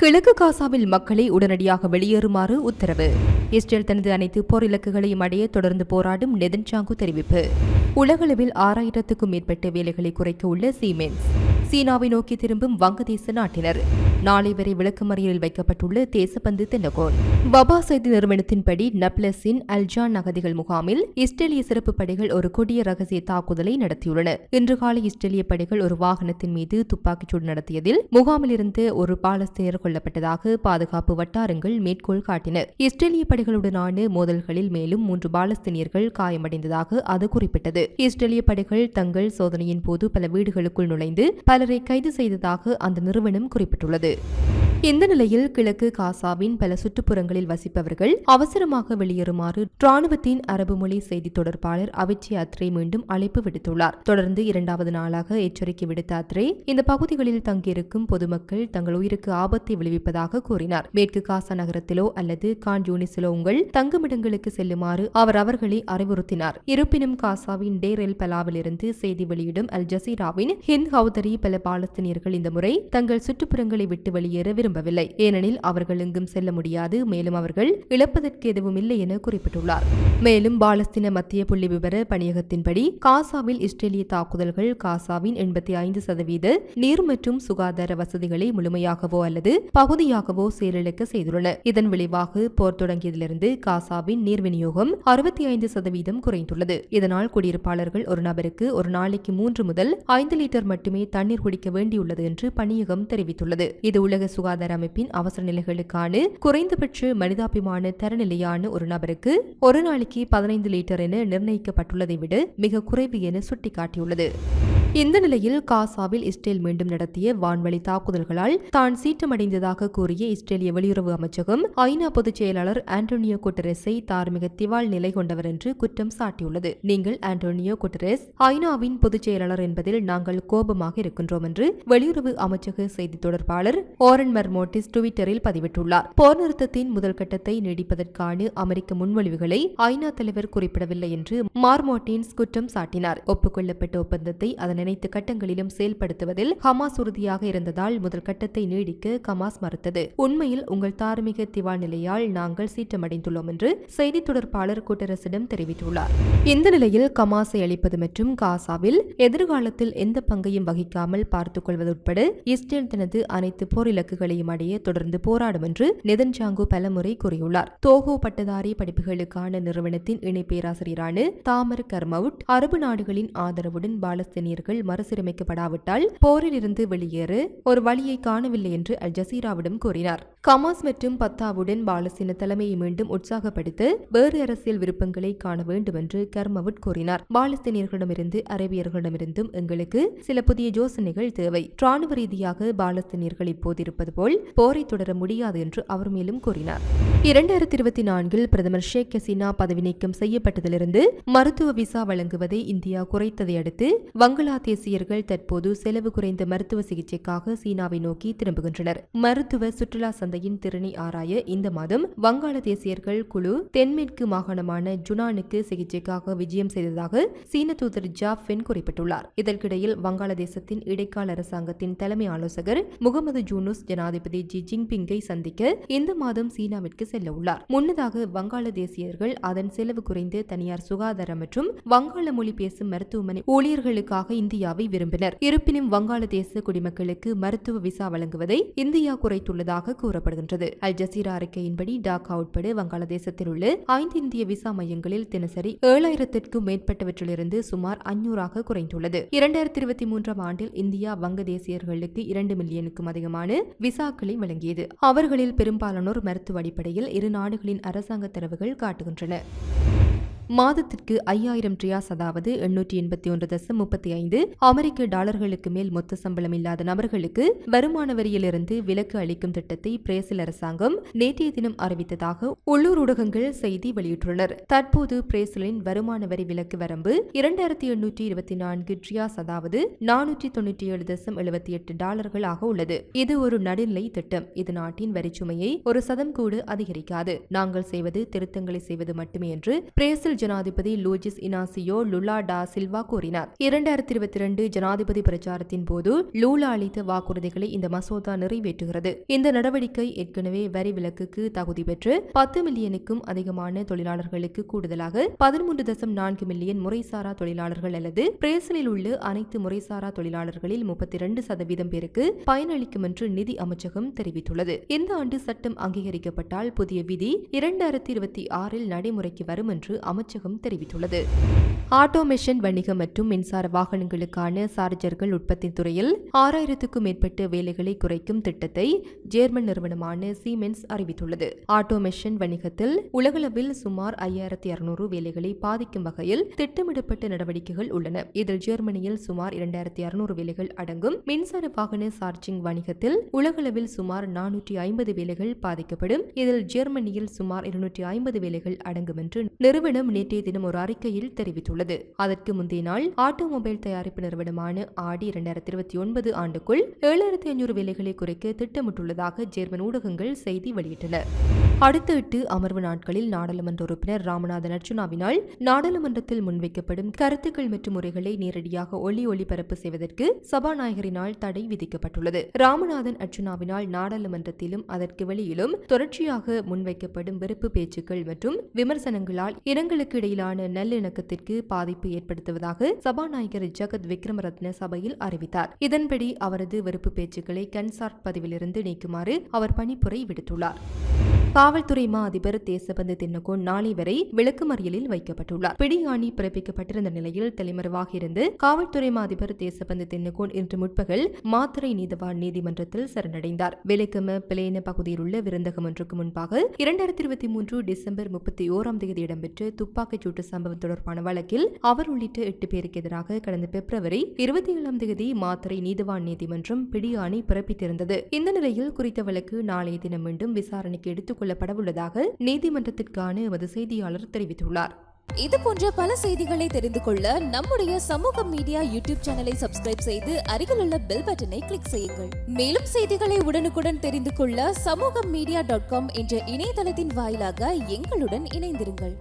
கிழக்கு காசாவில் மக்களை உடனடியாக வெளியேறுமாறு உத்தரவு. இஸ்ரேல் தனது அனைத்து போர் இலக்குகளையும் அடைய தொடர்ந்து போராடும் நெதன்யாகு தெரிவிப்பு. உலகளவில் 6000க்கும் மேற்பட்ட வேலைகளை குறைக்க உள்ள சீமென்ஸ். சீனாவை நோக்கி திரும்பும் வங்கதேச நாட்டினர். நாளை வரை விளக்கமறியலில் வைக்கப்பட்டுள்ள தேசப்பந்து தென்னகோன். வபா செய்தி நிறுவனத்தின்படி நப்லஸின் அல்ஜான் அகதிகள் முகாமில் இஸ்ரேலிய சிறப்பு படைகள் ஒரு கொடிய ரகசிய தாக்குதலை நடத்தியுள்ளன. இன்று காலை இஸ்ரேலிய படைகள் ஒரு வாகனத்தின் மீது துப்பாக்கிச்சூடு நடத்தியதில் முகாமில் இருந்து ஒரு பாலஸ்தீனர் கொல்லப்பட்டதாக பாதுகாப்பு வட்டாரங்கள் மேற்கோள் காட்டின. இஸ்ரேலிய படைகளுடனான மோதல்களில் மேலும் 3 பாலஸ்தீனியர்கள் காயமடைந்ததாக அது குறிப்பிட்டது. இஸ்ரேலிய படைகள் தங்கள் சோதனையின் போது பல வீடுகளுக்குள் நுழைந்து பலரை கைது செய்ததாக அந்த நிறுவனம் குறிப்பிட்டுள்ளது. இந்த நிலையில் கிழக்கு காசாவின் பல சுற்றுப்புறங்களில் வசிப்பவர்கள் அவசரமாக வெளியேறுமாறு ராணுவத்தின் அரபு மொழி செய்தி தொடர்பாளர் அவிச்சி அத்ரே மீண்டும் அழைப்பு விடுத்துள்ளார். தொடர்ந்து 2வது நாளாக எச்சரிக்கை விடுத்த அத்ரே இந்த பகுதிகளில் தங்கியிருக்கும் பொதுமக்கள் தங்கள் உயிருக்கு ஆபத்தை விளைவிப்பதாக கூறினார். மேற்கு காசா நகரத்திலோ அல்லது கான் யூனிஸிலோ உங்கள் தங்குமிடங்களுக்கு செல்லுமாறு அவர் அவர்களை அறிவுறுத்தினார். இருப்பினும் காசாவின் டேர் எல் பலாவில் இருந்து செய்தி வெளியிடும் அல் ஜசீராவின் ஹிந்த் ஹவுதரி பல பாலஸ்தீனியர்கள் இந்த முறை தங்கள் சுற்றுப்புறங்களை விட்டு வெளியேற விரும்பவில்லை. ஏனெனில் அவர்கள் எங்கும் செல்ல முடியாது. மேலும் அவர்கள் இழப்பதற்கு எதுவும் இல்லை என குறிப்பிட்டுள்ளார். மேலும் பாலஸ்தீன மத்திய புள்ளி விவர பணியகத்தின்படி காசாவில் இஸ்ரேலிய தாக்குதல்கள் காசாவின் 85% நீர் மற்றும் சுகாதார வசதிகளை முழுமையாகவோ அல்லது பகுதியாகவோ செயலிழக்க செய்துள்ளன. இதன் விளைவாக போர் தொடங்கியதிலிருந்து காசாவின் நீர் விநியோகம் 65% குறைந்துள்ளது. இதனால் குடியிருப்பாளர்கள் ஒரு நபருக்கு ஒரு நாளைக்கு 3 முதல் 5 லிட்டர் மட்டுமே தண்ணீர் குடிக்க வேண்டியுள்ளது என்று பணியகம் தெரிவித்துள்ளது. இது உலக சுகாதார அமைப்பின் அவசர நிலைகளுக்கான குறைந்தபட்ச மனிதாபிமான தரநிலையான ஒரு நபருக்கு ஒரு நாளைக்கு 15 லிட்டர் என நிர்ணயிக்கப்பட்டுள்ளதை விட மிக குறைவு என சுட்டிக்காட்டியுள்ளது. இந்த நிலையில் காசாவில் இஸ்ரேல் மீண்டும் நடத்திய வான்வழி தாக்குதல்களால் தான் சீற்றமடைந்ததாக கூறிய இஸ்ரேலிய வெளியுறவு அமைச்சகம் ஐநா பொதுச் செயலாளர் ஆண்டோனியோ குட்டரெஸை தார்மீக திவால் நிலை கொண்டவர் என்று குற்றம் சாட்டியுள்ளது. நீங்கள் ஆண்டோனியோ குட்டரெஸ் ஐநாவின் பொதுச் செயலாளர் என்பதில் நாங்கள் கோபமாக இருக்கின்றோம் என்று வெளியுறவு அமைச்சக செய்தி தொடர்பாளர் ஓரன் மர்மோட்டிஸ் டுவிட்டரில் பதிவிட்டுள்ளார். போர் நிறுத்தத்தின் முதல் கட்டத்தை நீடிப்பதற்கான அமெரிக்க முன்மொழிவுகளை ஐநா தலைவர் குறிப்பிடவில்லை என்று மார்மோட்டின்ஸ் குற்றம் சாட்டினார். ஒப்புக்கொள்ளப்பட்ட ஒப்பந்தத்தை அதன் அனைத்து கட்டங்களிலும் செயல்படுத்துவதில் ஹமாஸ் உறுதியாக இருந்ததால் முதல் கட்டத்தை நீடிக்க ஹமாஸ் மறுத்தது. உண்மையில் உங்கள் தார்மீக திவால் நிலையால் நாங்கள் சீற்றமடைந்துள்ளோம் என்று செய்தி தொடர்பாளர் குட்டரஸிடம் தெரிவித்துள்ளார். இந்த நிலையில் ஹமாஸை அழிப்பது மற்றும் காசாவில் எதிர்காலத்தில் எந்த பங்கையும் வகிக்காமல் பார்த்துக் கொள்வது உட்பட இஸ்ரேல் தனது அனைத்து போர் இலக்குகளையும் அடைய தொடர்ந்து போராடும் என்று நெதன்யாகு பலமுறை கூறியுள்ளார். தோகோ பட்டதாரி படிப்புகளுக்கான நிறுவனத்தின் இணை பேராசிரியரான தாமர் கர்மவுட் அரபு நாடுகளின் ஆதரவுடன் பாலஸ்தீனியர்கள் மறுசீரமைக்கப்படாவிட்டால் போரில் இருந்து வெளியேற ஒரு வழியை காணவில்லை என்று அல் ஜசீராவிடம் கூறினார். ஹமாஸ் மற்றும் பத்தாவுடன் பாலஸ்தீன தலைமையை மீண்டும் உற்சாகப்படுத்த வேறு அரசியல் விருப்பங்களை காண வேண்டும் என்று கர்மவுட் கூறினார். பாலஸ்தீனியர்களிடமிருந்து அரேபியர்களிடமிருந்தும் எங்களுக்கு சில புதிய யோசனைகள் தேவை. ராணுவ ரீதியாக பாலஸ்தீனியர்கள் இப்போது இருப்பது போல் போரை தொடர முடியாது என்று அவர் மேலும் கூறினார். 2024 பிரதமர் ஷேக் ஹசீனா பதவி நீக்கம் செய்யப்பட்டதிலிருந்து மருத்துவ விசா வழங்குவதை இந்தியா குறைத்ததை அடுத்து வங்களாதேசியர்கள் தற்போது செலவு குறைந்த மருத்துவ சிகிச்சைக்காக சீனாவை நோக்கி திரும்புகின்றனர். மருத்துவ சுற்றுலா சந்தையின் திறனை ஆராய இந்த மாதம் வங்காளதேசியர்கள் குழு தென்மேற்கு மாகாணமான ஜுனானுக்கு சிகிச்சைக்காக விஜயம் செய்ததாக சீன தூதர் ஜாஃபென் குறிப்பிட்டுள்ளார். இதற்கிடையில் வங்காளதேசத்தின் இடைக்கால அரசாங்கத்தின் தலைமை ஆலோசகர் முகமது ஜூனுஸ் ஜனாதிபதி ஜி ஜின்பிங்கை சந்திக்க இந்த மாதம் சீனாவிற்கு செல்ல உள்ளார். முன்னதாக வங்காளதேசியர்கள் அதன் செலவு குறைந்த தனியார் சுகாதார மற்றும் வங்காள மொழி பேசும் மருத்துவமனை ஊழியர்களுக்காக இந்தியாவை விரும்பினர். இருப்பினும் வங்காளதேச குடிமக்களுக்கு மருத்துவ விசா வழங்குவதை இந்தியா குறைத்துள்ளதாக கூறப்படுகின்றது. அல் ஜசீரா அறிக்கையின்படி டாக்கா உட்பட வங்காளதேசத்தில் உள்ள 5 இந்திய விசா மையங்களில் தினசரி 7000க்கும் மேற்பட்டவற்றிலிருந்து சுமார் 500 குறைந்துள்ளது. 2023 ஆண்டில் இந்தியா வங்கதேசியர்களுக்கு 2 மில்லியனுக்கும் அதிகமான விசாக்களை வழங்கியது. அவர்களில் பெரும்பாலானோர் மருத்துவ அடிப்படையில் இரு நாடுகளின் அரசாங்க தரவுகள் காட்டுகின்றன. மாதத்திற்கு 5000 ரியாஸ் அதாவது 881.35 அமெரிக்க டாலர்களுக்கு மேல் மொத்த சம்பளம் இல்லாத நபர்களுக்கு வருமான வரியிலிருந்து விலக்கு அளிக்கும் திட்டத்தை பிரேசில் அரசாங்கம் நேற்றைய தினம் அறிவித்ததாக உள்ளூர் ஊடகங்கள் செய்தி வெளியிட்டுள்ளனர். தற்போது பிரேசிலின் வருமான வரி விலக்கு வரம்பு 2824 ரியாஸ் அதாவது 497.78 டாலர்கள் ஆக உள்ளது. இது ஒரு நடுநிலை திட்டம். இது நாட்டின் வரிச்சுமையை 1% கூட அதிகரிக்காது. நாங்கள் செய்வது திருத்தங்களை செய்வது மட்டுமே என்று பிரேசில் பிரேசில் ஜனாதிபதி Luiz Inacio Lula da Silva கூறினார். 2022 ஜனாதிபதி பிரச்சாரத்தின் போது லூலா அளித்த வாக்குறுதிகளை இந்த மசோதா நிறைவேற்றுகிறது. இந்த நடவடிக்கை ஏற்கனவே வரி விலக்குக்கு தகுதி பெற்று 10 மில்லியனுக்கும் அதிகமான தொழிலாளர்களுக்கு கூடுதலாக 13.4 மில்லியன் முறைசாரா தொழிலாளர்கள் அல்லது பிரேசிலில் உள்ள அனைத்து முறைசாரா தொழிலாளர்களில் 32% பேருக்கு பயனளிக்கும் என்று நிதி அமைச்சகம் தெரிவித்துள்ளது. இந்த ஆண்டு சட்டம் அங்கீகரிக்கப்பட்டால் புதிய விதி 2026 நடைமுறைக்கு வரும் என்று அமைச்சகம் தெரிவித்துள்ளது. ஆட்டோமேஷன் வணிகம் மற்றும் மின்சார வாகனங்களுக்கான சார்ஜர்கள் உற்பத்தி துறையில் 6000க்கும் மேற்பட்ட வேலைகளை குறைக்கும் திட்டத்தை ஜெர்மன் நிறுவனமான சீமென்ஸ் அறிவித்துள்ளது. ஆட்டோமேஷன் வணிகத்தில் உலகளவில் சுமார் 5600 வேலைகளை பாதிக்கும் வகையில் திட்டமிடப்பட்ட நடவடிக்கைகள் உள்ளன. இதில் ஜெர்மனியில் சுமார் 2600 வேலைகள் அடங்கும். மின்சார வாகன சார்ஜிங் வணிகத்தில் உலகளவில் சுமார் 450 வேலைகள் பாதிக்கப்படும். இதில் ஜெர்மனியில் சுமார் 250 வேலைகள் அடங்கும் என்று நிறுவனம் நேற்றைய தினம் ஒரு அறிக்கையில் தெரிவித்துள்ளது. அதற்கு முந்தைய நாள் ஆட்டோமொபைல் தயாரிப்பு நிறுவனமான ஆடி 2029 ஆண்டுக்குள் 7500 வேலைகளை குறைக்க திட்டமிட்டுள்ளதாக ஜெர்மன் ஊடகங்கள் செய்தி வெளியிட்டன. அடுத்த 8 அமர்வு நாட்களில் நாடாளுமன்ற உறுப்பினர் ராமநாதன் அர்ச்சுனாவினால் நாடாளுமன்றத்தில் முன்வைக்கப்படும் கருத்துக்கள் மற்றும் முறைகளை நேரடியாக ஒளிபரப்பு செய்வதற்கு சபாநாயகரினால் தடை விதிக்கப்பட்டுள்ளது. ராமநாதன் அர்ச்சுனாவினால் நாடாளுமன்றத்திலும் அதற்கு வெளியிலும் தொடர்ச்சியாக முன்வைக்கப்படும் வெறுப்பு பேச்சுக்கள் மற்றும் விமர்சனங்களால் இனங்களுக்கு இடையிலான நல்லிணக்கத்திற்கு பாதிப்பு ஏற்படுத்துவதாக சபாநாயகர் ஜகத் விக்ரமரத்ன சபையில் அறிவித்தார். இதன்படி அவரது வெறுப்பு பேச்சுக்களை கன்சார்ட் பதிவிலிருந்து நீக்குமாறு அவர் பணிப்புரை விடுத்துள்ளார். காவல்துறை மா அதிபர் தேசபந்து தென்னகோன் நாளை வரை விளக்குமறியலில் வைக்கப்பட்டுள்ளார். பிடியாணை பிறப்பிக்கப்பட்டிருந்த நிலையில் தலைமறைவாக இருந்து காவல்துறை மா அதிபர் தேசபந்து தென்னகோன் இன்று முற்பகல் மாத்தறை நீதவான் நீதிமன்றத்தில் சரணடைந்தார். வெலிகம பிளேன பகுதியில் உள்ள விருந்தகம் ஒன்றுக்கு முன்பாக 2023 டிசம்பர் 31 இடம்பெற்ற துப்பாக்கிச் சூட்டு சம்பவம் தொடர்பான வழக்கில் அவர் உள்ளிட்ட 8 பேருக்கு எதிராக கடந்த பிப்ரவரி 27 மாத்தறை நீதவான் நீதிமன்றம் பிடியாணை பிறப்பித்திருந்தது. இந்த நிலையில் குறித்த வழக்கு நாளைய தினம் மீண்டும் விசாரணைக்கு எடுத்துக் கொள்ளப்படவுள்ளதாக நீதிமன்றத்திற்கான எமது செய்தியாளர் தெரிவித்துள்ளார். இது போன்ற பல செய்திகளை தெரிந்து கொள்ள நம்முடைய சமூக மீடியா யூடியூப் சேனலை சப்ஸ்கிரைப் செய்து அருகிலுள்ள பெல் பட்டனை கிளிக் செய்யுங்கள். மேலும் செய்திகளை உடனுக்குடன் தெரிந்து கொள்ள சமூகமீடியா.com என்ற இணையதளத்தின் வாயிலாக எங்களுடன் இணைந்திருங்கள்.